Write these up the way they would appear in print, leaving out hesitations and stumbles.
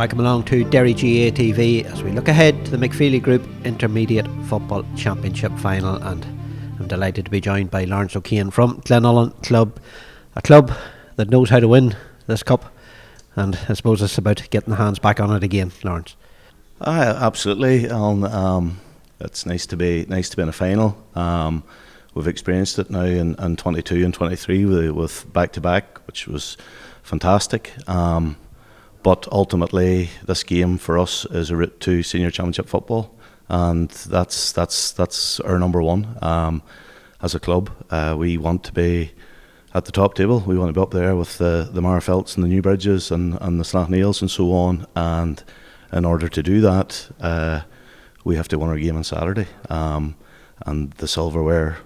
Welcome along to Derry GA TV as we look ahead to the McFeely Group Intermediate Football Championship Final, and I'm delighted to be joined by Lawrence O'Kane from Glenullin Club, a club that knows how to win this cup, and I suppose it's about getting the hands back on it again, Lawrence. Absolutely, Alan. It's nice to be in a final. We've experienced it now in 22 and 23 with back-to-back, which was fantastic. But ultimately, this game for us is a route to senior championship football, and that's our number one. As a club, we want to be at the top table. We want to be up there with the Marfelts and the Newbridges and the Slaughtneils and so on. And in order to do that, we have to win our game on Saturday. And the silverware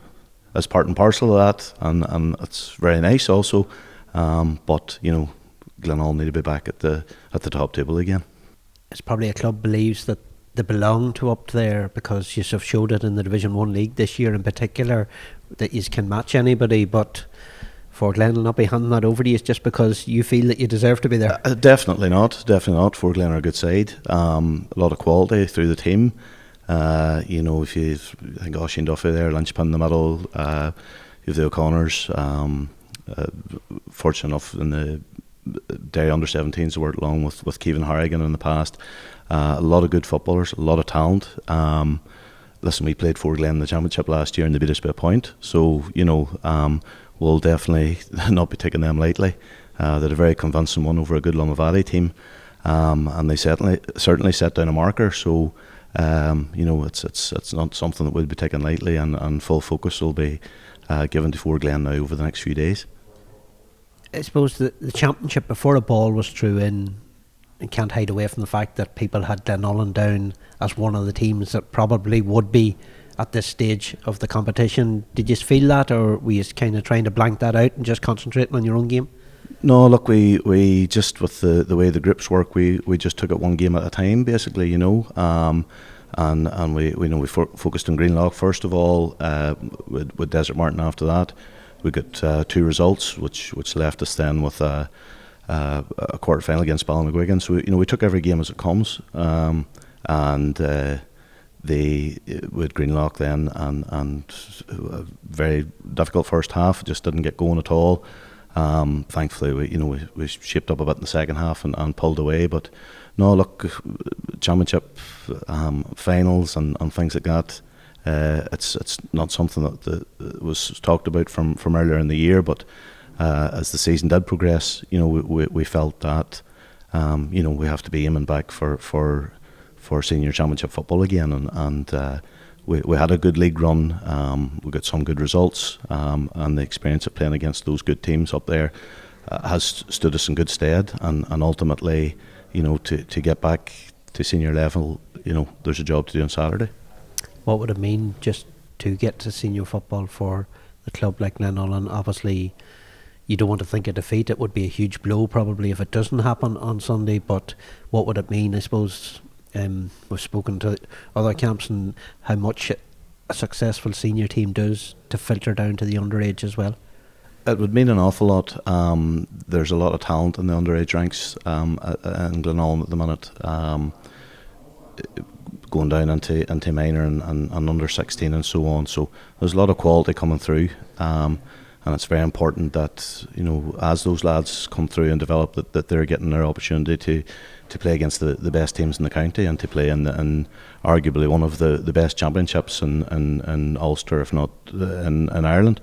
is part and parcel of that, and it's very nice also. But you know, Glenullin need to be back at the top table again. It's probably a club believes that they belong to up there because you have showed it in the Division 1 league this year in particular that you can match anybody, but for Glen will not be handing that over to you just because you feel that you deserve to be there. Definitely not. For Glen are a good side. A lot of quality through the team. You know, if you think Oisin Duffy there, linchpin in the middle, you have the O'Connors. Fortunate enough in the Derry under-17s to work along with Kevin Harrigan in the past. A lot of good footballers, a lot of talent. Listen, we played for Glen in the championship last year and they beat us by a point. So, you know, we'll definitely not be taking them lightly. They had a very convincing one over a good Lumavady team. And they certainly set down a marker. So, you know, it's not something that we'll be taking lightly, and full focus will be given to Fort Glen now over the next few days. I suppose the championship before a ball was through in, and can't hide away from the fact that people had Glenullin down as one of the teams that probably would be at this stage of the competition. Did you feel that, or were you kind of trying to blank that out and just concentrating on your own game? No, look, we just, with the way the groups work, we just took it one game at a time, basically, you know. And we focused on Greenlock first of all, with Desert Martin after that. We got 2 results, which left us then with a quarter final against Ballymcguigan. So we took every game as it comes, and with Greenlock then, and a very difficult first half. It just didn't get going at all. Thankfully, we shaped up a bit in the second half and pulled away. But no, look, championship finals and things like that. It's not something that was talked about from earlier in the year, but as the season did progress, we felt that we have to be aiming back for senior championship football again, and we had a good league run. We got some good results, and the experience of playing against those good teams up there has stood us in good stead, and ultimately, to get back to senior level, there's a job to do on Saturday. What would it mean just to get to senior football for the club like Glenullin? Obviously, you don't want to think of defeat. It would be a huge blow probably if it doesn't happen on Sunday, but what would it mean? I suppose we've spoken to other camps and how much a successful senior team does to filter down to the underage as well. It would mean an awful lot. There's a lot of talent in the underage ranks in Glenullin at the minute. Going down into minor and under 16 and so on. So there's a lot of quality coming through, and it's very important that as those lads come through and develop, that they're getting their opportunity to play against the best teams in the county and to play in arguably one of the best championships in Ulster, if not in Ireland.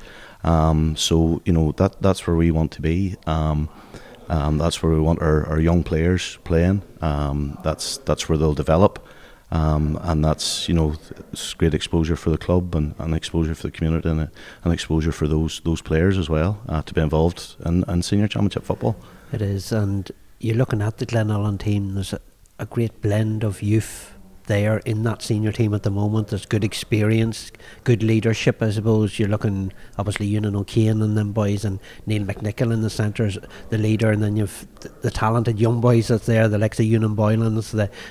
So that's where we want to be. That's where we want our young players playing. That's where they'll develop. And that's it's great exposure for the club and exposure for the community and exposure for those players as well to be involved in senior championship football. It is, and you're looking at the Glenullin team. There's a great blend of youth there in that senior team at the moment. There's good experience, good leadership. I suppose you're looking obviously Ewan O'Kane and them boys, and Neil McNichol in the centre is the leader, and then you've the talented young boys that's there, the likes of Ewan Boylans,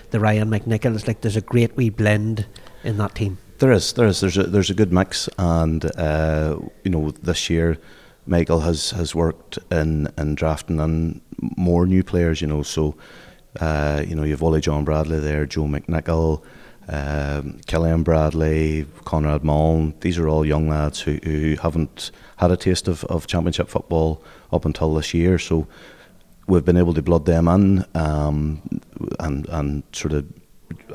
the Ryan McNichol. It's like there's a great wee blend in that team. There's a good mix, and this year Michael has worked in drafting in more new players, so You've Wally John Bradley there, Joe McNichol, Killian Bradley, Conrad Mullen. These are all young lads who haven't had a taste of Championship football up until this year. So we've been able to blood them in, and sort of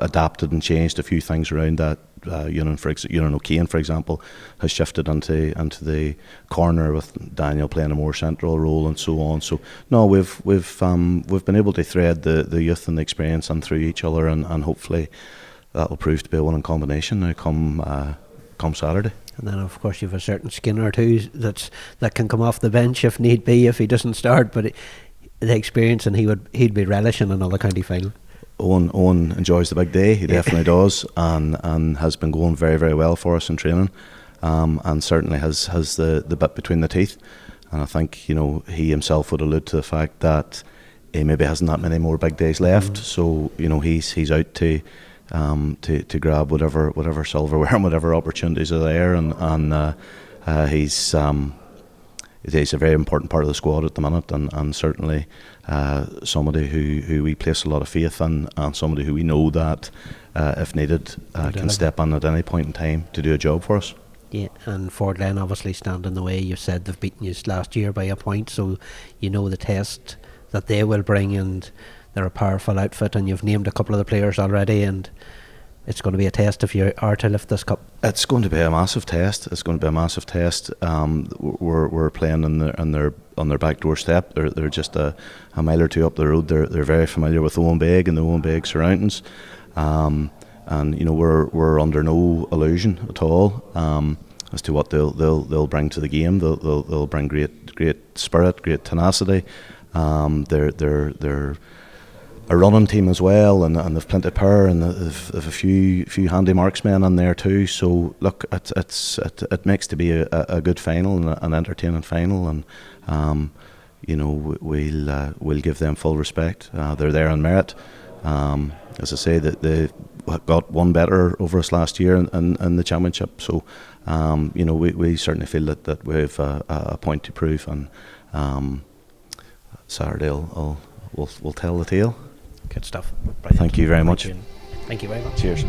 adapted and changed a few things around that. Ewan O'Kane, for example, has shifted into the corner with Daniel playing a more central role and so on. So no, we've been able to thread the youth and the experience and through each other, and hopefully that will prove to be a winning combination now come Saturday. And then of course you've a certain Skinner too that can come off the bench if need be, if he doesn't start, but the experience, and he'd be relishing another county final. Owen enjoys the big day. He definitely does, and has been going very, very well for us in training, and certainly has the bit between the teeth. And I think he himself would allude to the fact that he maybe hasn't that many more big days left. So he's out to grab whatever silverware and whatever opportunities are there, and he's a very important part of the squad at the minute, and certainly somebody who we place a lot of faith in, and somebody who we know that if needed can step in at any point in time to do a job for us. Yeah, and Fort Glen obviously stand in the way. You said they've beaten you last year by a point, so the test that they will bring, and they're a powerful outfit, and you've named a couple of the players already, and it's going to be a test if you are to lift this cup. It's going to be a massive test. We're playing on their back doorstep. They're just a mile or two up the road. They're very familiar with Owen Beg and the Owen Beg surroundings, and we're under no illusion at all as to what they'll bring to the game. They'll bring great spirit, great tenacity. They're a running team as well, and they've plenty of power, and they've a few handy marksmen in there too. So look, it makes to be a good final and an entertaining final, and we'll give them full respect. They're there on merit. As I say, that they got one better over us last year in the championship. So we certainly feel that we have a point to prove, and Saturday we'll tell the tale. Good stuff. Brilliant. Thank you very much. Thank you very much. Cheers.